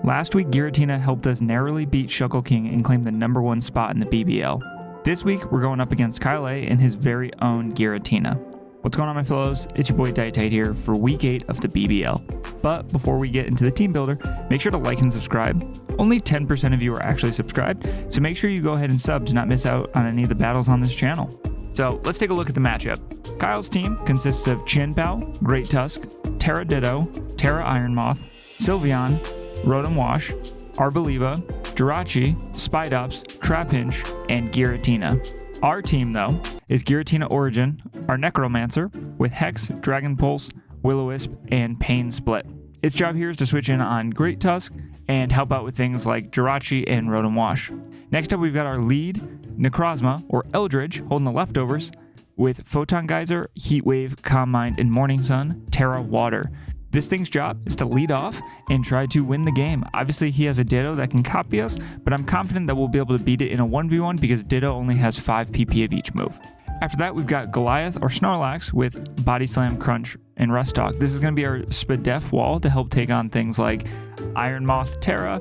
Last week, Giratina helped us narrowly beat Shuckle King and claim the #1 spot in the BBL. This week, we're going up against KyleAye and his very own Giratina. What's going on, my fellows? It's your boy DyeItTight here for week 8 of the BBL. But before we get into the team builder, make sure to like and subscribe. Only 10% of you are actually subscribed, so make sure you go ahead and sub to not miss out on any of the battles on this channel. So let's take a look at the matchup. Kyle's team consists of Qianpao, Great Tusk, Terra Ditto, Terra Ironmoth, Sylveon, Rotom Wash, Arboliva, Jirachi, Spidops, Trapinch, and Giratina. Our team, though, is Giratina Origin, our Necromancer, with Hex, Dragon Pulse, Will-O-Wisp, and Pain Split. Its job here is to switch in on Great Tusk and help out with things like Jirachi and Rotom Wash. Next up, we've got our lead, Necrozma, or Eldridge, holding the leftovers, with Photon Geyser, Heat Wave, Calm Mind, and Morning Sun, Terra Water. This thing's job is to lead off and try to win the game. Obviously, he has a Ditto that can copy us, but I'm confident that we'll be able to beat it in a 1v1 because Ditto only has 5 PP of each move. After that, we've got Goliath or Snorlax with Body Slam, Crunch, and Rust Talk. This is going to be our Spadef wall to help take on things like Iron Moth, Terra,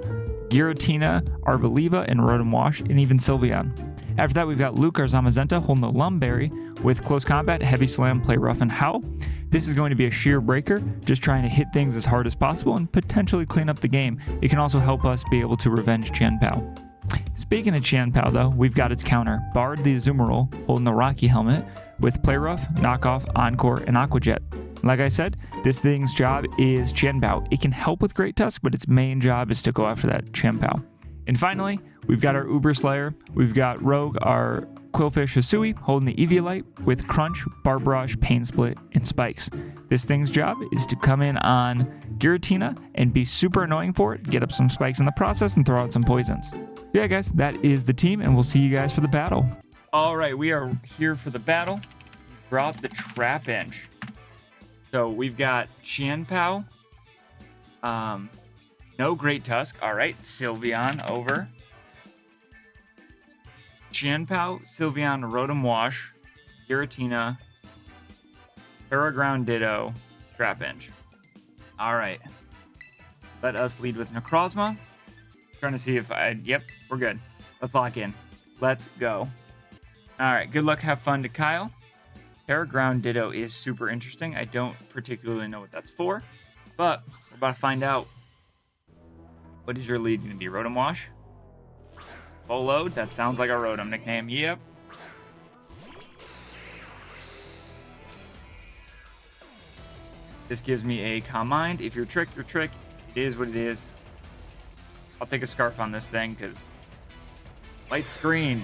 Giratina, Arboliva, and Rotom Wash, and even Sylveon. After that, we've got Luke, our Zamazenta, holding the Lumberry with Close Combat, Heavy Slam, Play Rough, and Howl. This is going to be a sheer breaker, just trying to hit things as hard as possible and potentially clean up the game. It can also help us be able to revenge Qianpao. Speaking of Qianpao, though, we've got its counter, Bard the Azumarill, holding the Rocky Helmet with Play Rough, Knockoff, Encore, and Aqua Jet. Like I said, this thing's job is Qianpao. It can help with Great Tusk, but its main job is to go after that Qianpao. And finally, we've got our Uber Slayer. We've got Rogue, our Quillfish Hisui, holding the Eviolite with Crunch, Barbarage, Pain Split, and Spikes. This thing's job is to come in on Giratina and be super annoying for it, get up some spikes in the process, and throw out some poisons. Yeah, guys, that is the team, and we'll see you guys for the battle. All right, we are here for the battle. We brought the Trapinch. So we've got Qianpao. No Great Tusk. All right, Sylveon over. Qianpao, Sylveon, Rotom Wash, Giratina, Paraground Ditto, Trapinch. All right. Let us lead with Necrozma. Trying to see if yep, we're good. Let's lock in. Let's go. All right, good luck, have fun to Kyle. Paraground Ditto is super interesting. I don't particularly know what that's for, but we're about to find out. What is your lead going to be? Rotom Wash? Full load? That sounds like a Rotom nickname. Yep. This gives me a Calm Mind. If you're trick, you're trick. It is what it is. I'll take a Scarf on this thing because light screen.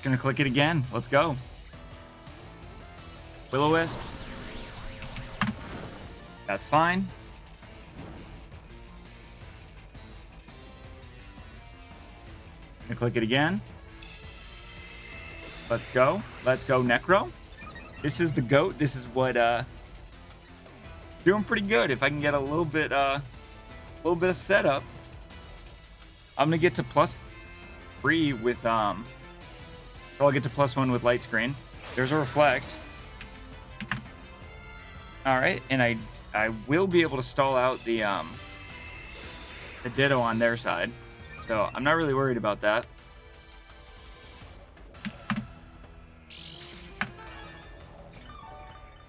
Gonna click it again. Let's go. Will-O-Wisp. That's fine. Gonna click it again. Let's go. Let's go, Necro. This is the GOAT. This is what doing pretty good. If I can get a little bit of setup, I'm gonna get to +3 with I'll get to +1 with Light Screen. There's a Reflect. All right, and I will be able to stall out the Ditto on their side, so I'm not really worried about that.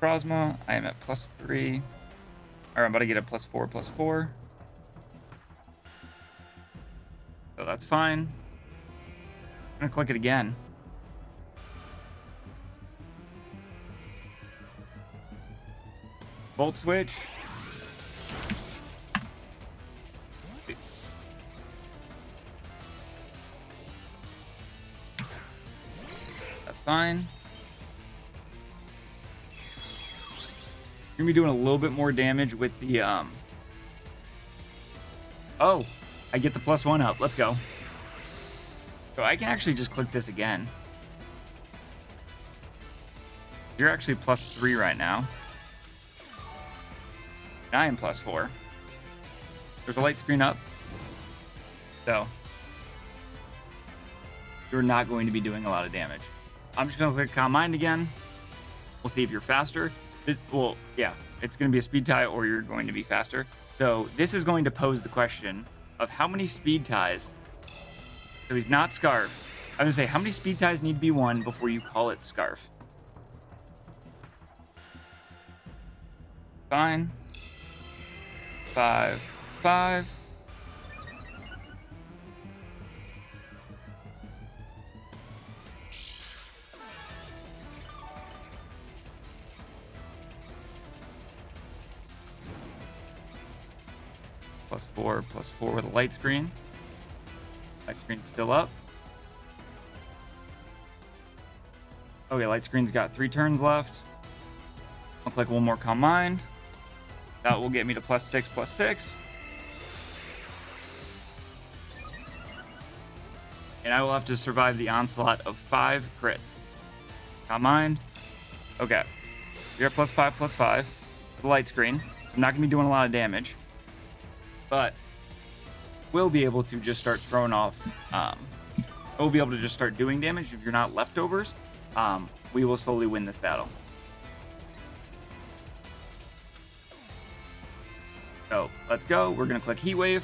Necrozma, I am at +3. Or I'm about to get a +4. So that's fine. I'm gonna click it again. Volt Switch. That's fine. You're gonna be doing a little bit more damage with the Oh, I get the +1 up. Let's go. So I can actually just click this again. You're actually +3 right now. I am +4. There's a light screen up. So you're not going to be doing a lot of damage. I'm just going to click Calm Mind again. We'll see if you're faster. Well, yeah, it's going to be a speed tie or you're going to be faster. So this is going to pose the question of how many speed ties. So he's not Scarf. I'm going to say how many speed ties need to be won before you call it Scarf. Fine. 5, 5. +4 with a light screen. Light screen's still up. Okay, light screen's got 3 turns left. I'll click one more Calm Mind. That will get me to +6, +6. And I will have to survive the onslaught of 5 crits. Calm Mind. Okay. You're at +5, +5 with the light screen. So I'm not going to be doing a lot of damage. But we'll be able to just start throwing off. We'll be able to just start doing damage. If you're not leftovers, we will slowly win this battle. So let's go. We're going to click Heat Wave.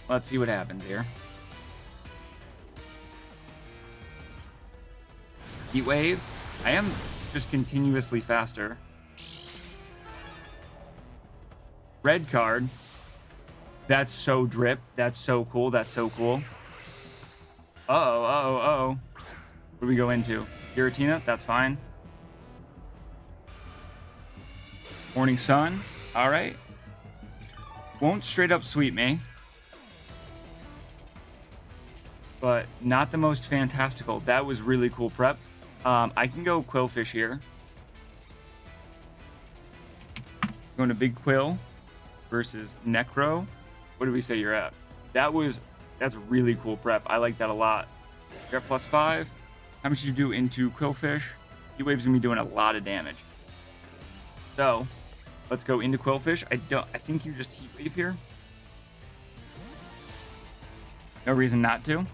Let's see what happens here. Heat Wave. I am just continuously faster. Red card. That's so drip. That's so cool. That's so cool. Uh-oh. What do we go into? Giratina? That's fine. Morning Sun. All right. Won't straight up sweep me. But not the most fantastical. That was really cool prep. I can go Quillfish here. Going to Big Quill versus Necro. What did we say you're at? That's really cool prep. I like that a lot. You're at +5. How much did you do into Quillfish? Heat Wave's gonna be doing a lot of damage. So let's go into Quillfish. I think you just Heat Wave here. No reason not to.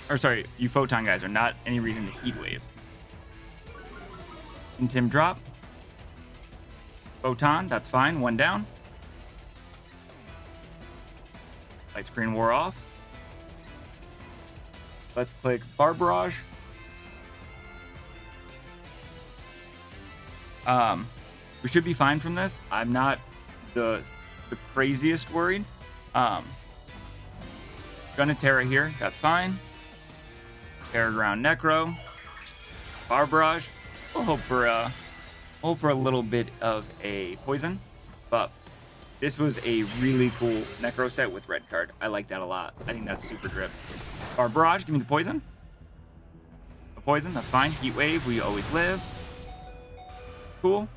Or sorry, you Photon guys are not any reason to Heat Wave. And Tim drop. Photon, that's fine. 1 down. Light screen wore off. Let's click Bar Barrage. We should be fine from this. I'm not the craziest worried. Gonna Terra here. That's fine. Terra Ground Necro. Bar Barrage. We'll hope for a little bit of a poison. But this was a really cool Necro set with red card. I like that a lot. I think that's super drip. Bar Barrage, give me the poison. The poison, that's fine. Heat Wave, we always live. Cool.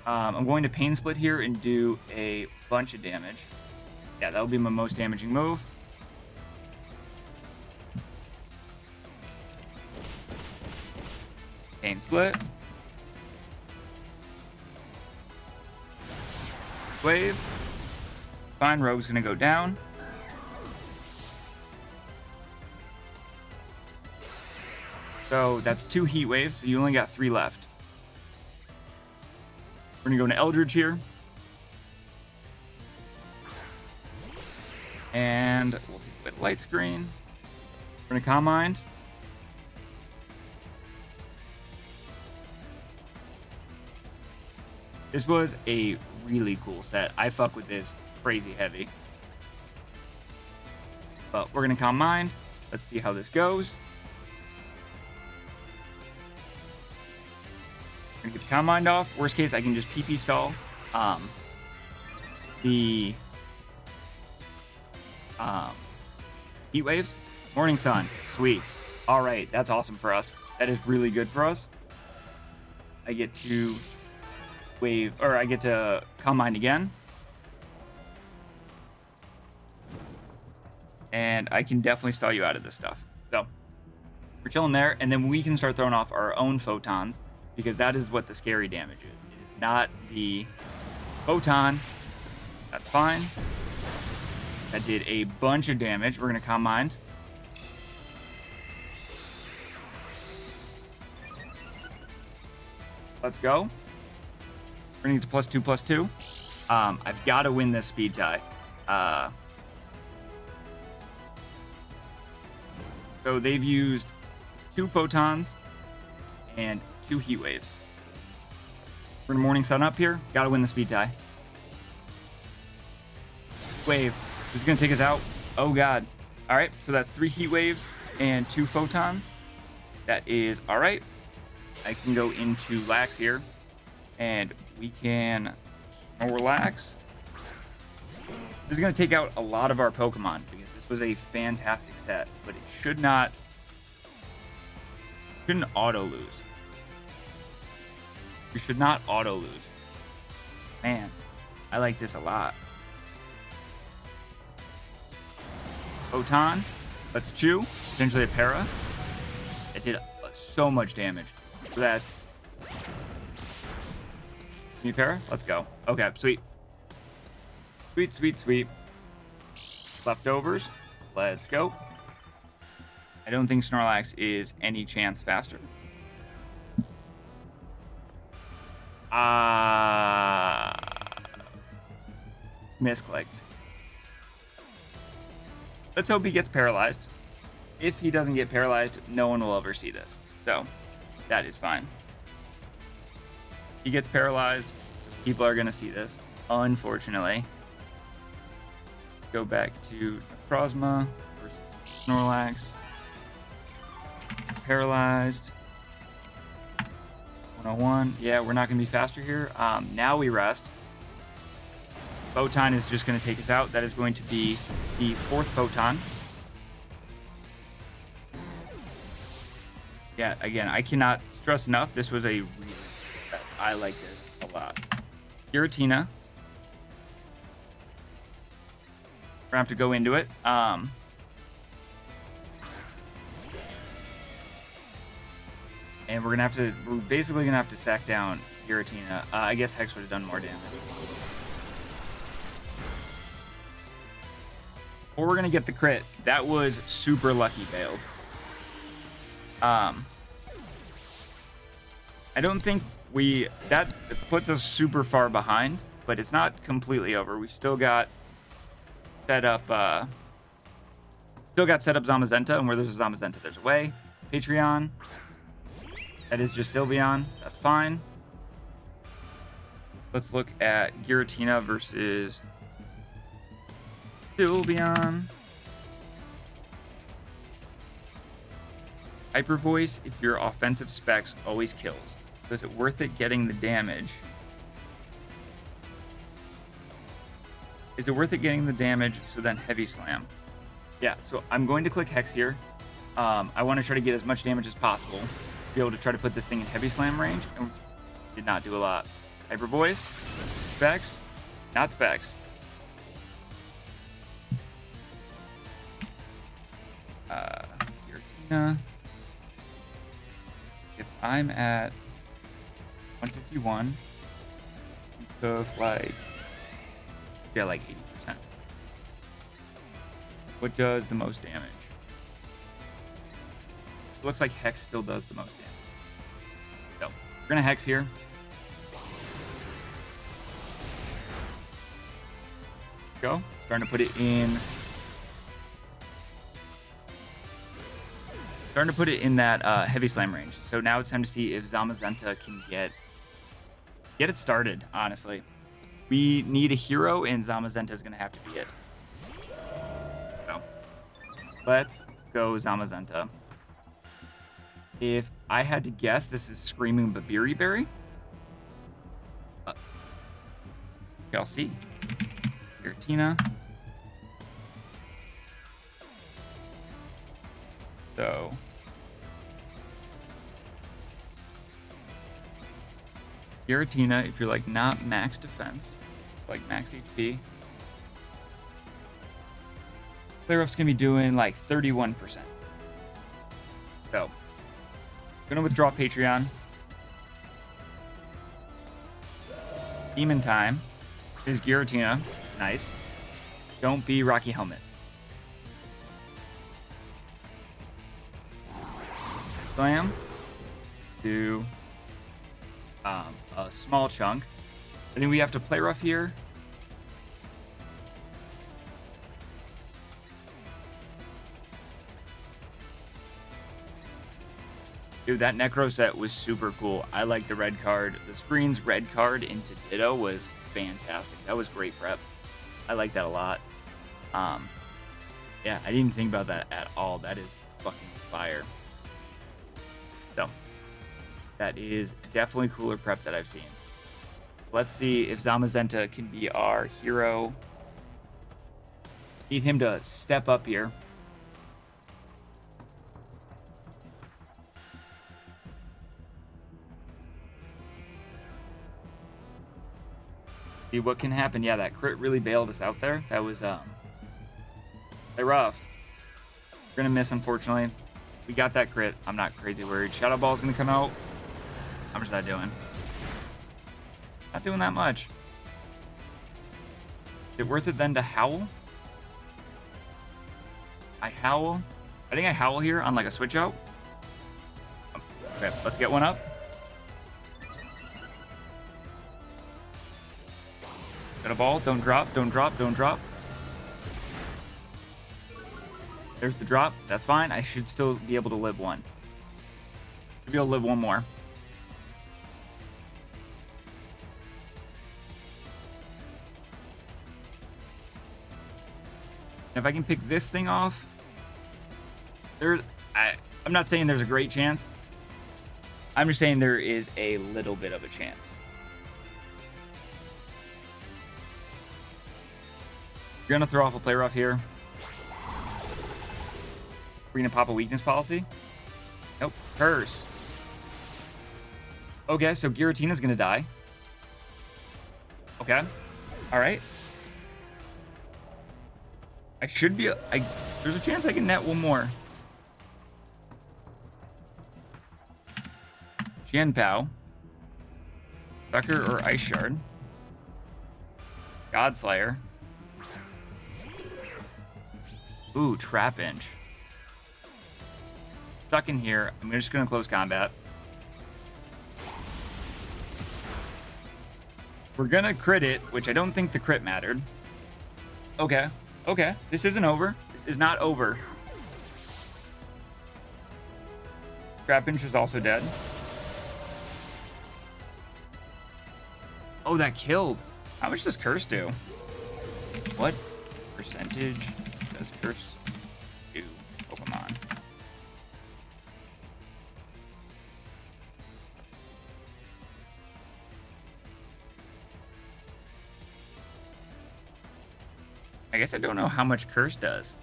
I'm going to Pain Split here and do a bunch of damage. Yeah, that'll be my most damaging move. Pain Split. Wave. Fine, Rogue's gonna go down. So that's 2 Heat Waves, so you only got 3 left. We're gonna go into Eldritch here. And we'll take a light screen. We're gonna Calm Mind. This was a really cool set. I fuck with this crazy heavy. But we're gonna Calm Mind. Let's see how this goes. We're gonna get the Calm Mind off. Worst case, I can just PP stall the Heat Waves. Morning Sun. Sweet. All right, that's awesome for us. That is really good for us. I get to wave, or I get to Calm Mind again. And I can definitely stall you out of this stuff. So We're chilling there, and then we can start throwing off our own photons, because that is what the scary damage is. It is not the photon. That's fine. That did a bunch of damage. We're going to Calm Mind. Let's go. We're going to get to +2/+2. I've got to win this speed tie. So they've used 2 photons and 2 heat waves. We're in Morning Sun up here. Got to win the speed tie. Wave. This is going to take us out. Oh, God. All right. So that's 3 heat waves and 2 photons. That is all right. I can go into Lax here, and we can Snorlax. This is going to take out a lot of our Pokemon, because this was a fantastic set, but it shouldn't auto lose. We should not auto lose. Man, I like this a lot. Photon. Let's chew. Potentially a para. It did so much damage. So that's... New para? Let's go. Okay, sweet. Sweet, sweet, sweet. Leftovers. Let's go. I don't think Snorlax is any chance faster. Misclicked. Let's hope he gets paralyzed. If he doesn't get paralyzed, no one will ever see this. So, that is fine. He gets paralyzed, people are going to see this, unfortunately. Go back to Necrozma versus Snorlax. Paralyzed. 101. Yeah, we're not going to be faster here. Now we rest. Photon is just going to take us out. That is going to be the 4th Photon. Yeah, again, I cannot stress enough. This was a really... I like this a lot. Giratina. We're going to have to go into it. And we're basically going to have to sack down Giratina. I guess Hex would have done more damage. Or we're going to get the crit. That was super lucky bailed. I don't think that puts us super far behind, but it's not completely over. We've still got set up Zamazenta, and where there's a Zamazenta, there's a way. Patreon. That is just Sylveon. That's fine. Let's look at Giratina versus Sylveon. Hyper Voice, if your offensive specs always kills. So is it worth it getting the damage? Is it worth it getting the damage so then Heavy Slam? Yeah, so I'm going to click Hex here. I want to try to get as much damage as possible. Be able to try to put this thing in Heavy Slam range. And did not do a lot. Hyper Voice. Specs. Not Specs. Giratina. If I'm at 151, we took like 80%. What does the most damage? It looks like Hex still does the most damage. So we're gonna Hex here. Go. Starting to put it in. Starting to put it in that Heavy Slam range. So now it's time to see if Zamazenta can get it started, honestly. We need a hero, and Zamazenta is going to have to be it. So, let's go Zamazenta. If I had to guess, this is Screaming Babiri Berry. I'll see. Giratina. So Giratina, if you're like not max defense, like max HP, Flare Up's gonna be doing like 31%. So Gonna withdraw Patreon. Demon Time is Giratina. Nice. Don't be Rocky Helmet. Slam. Do a small chunk. I think we have to play rough here. Dude, that Necro set was super cool. I like the red card. The screen's red card into Ditto was fantastic. That was great prep. I like that a lot. Yeah, I didn't think about that at all. That is fucking fire. So, that is definitely cooler prep that I've seen. Let's see if Zamazenta can be our hero. Need him to step up here. See what can happen. Yeah, that crit really bailed us out there. That was very rough. We're gonna miss, unfortunately. We got that crit. I'm not crazy worried. Shadow Ball's gonna come out. How much is that doing? Not doing that much. Is it worth it then to howl? I howl. I think I howl here on like a switch out. Okay, let's get one up. Got a ball. Don't drop. Don't drop. Don't drop. There's the drop. That's fine. I should still be able to live one. Should be able to live one more. If I can pick this thing off, I'm not saying there's a great chance. I'm just saying there is a little bit of a chance. You're gonna throw off a play rough here. We're gonna pop a weakness policy. Nope. Curse. Okay, so Giratina's gonna die. Okay. All right. I should be. There's a chance I can net one more. Jianpao. Sucker or Ice Shard. Godslayer. Ooh, Trap Inch. Stuck in here. I'm just going to close combat. We're going to crit it, which I don't think the crit mattered. Okay. Okay. This isn't over. This is not over. Trap Inch is also dead. Oh, that killed. How much does Curse do? What percentage does Curse do, Pokemon? I guess I don't know how much Curse does.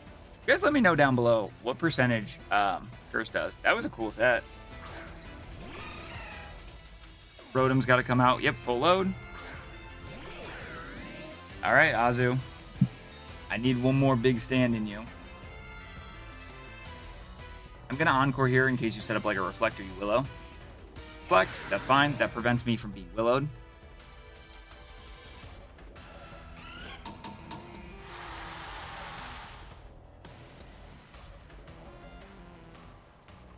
You guys let me know down below what percentage Curse does. That was a cool set. Rotom's got to come out. Yep, full load. All right, Azu. I need one more big stand in you. I'm going to Encore here in case you set up like a Reflect or you Willow. Reflect, that's fine. That prevents me from being Willowed.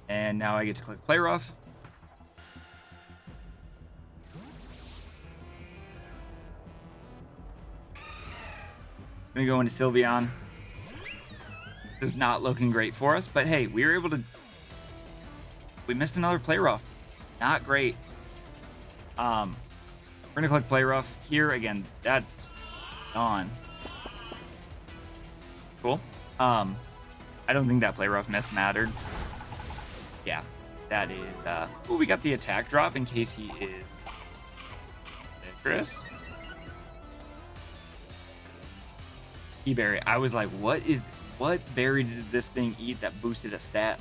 And now I get to click Play Rough. I'm gonna go into Sylveon. This is not looking great for us, but hey, we were able to. We missed another Play Rough. Not great. We're gonna click Play Rough here again. That's gone. Cool. I don't think that Play Rough miss mattered. Yeah, that is. Oh, we got the attack drop in case he is. Chris. Berry. I was like, what berry did this thing eat that boosted a stat?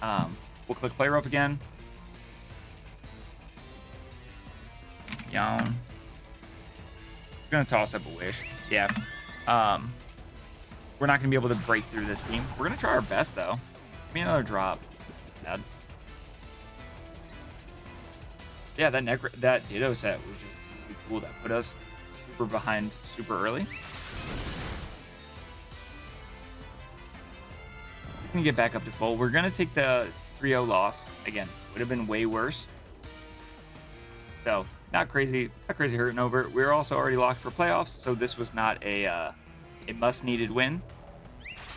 We'll click Play Rough again. Yawn. Gonna toss up a Wish. Yeah. We're not gonna be able to break through this team. We're gonna try our best though. Give me another drop. Bad. Yeah, that Ditto set was just really cool. That put us super behind super early. We're gonna get back up to full. We're gonna take the 3-0 loss again. Would have been way worse. So not crazy hurting over it. We're also already locked for playoffs, so this was not a must-needed win.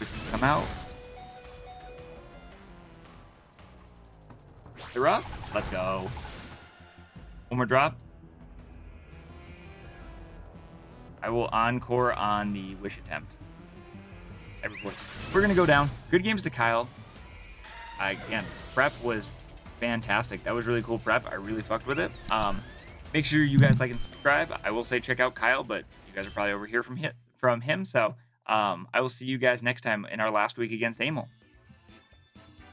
We can come out. They're up. Let's go. One more drop. I will encore on the wish attempt. We're gonna go down. Good games to Kyle. Again, prep was fantastic. That was really cool prep. I really fucked with it. Make sure you guys like and subscribe. I will say check out Kyle, but you guys are probably over here from him. So I will see you guys next time in our last week against Amel.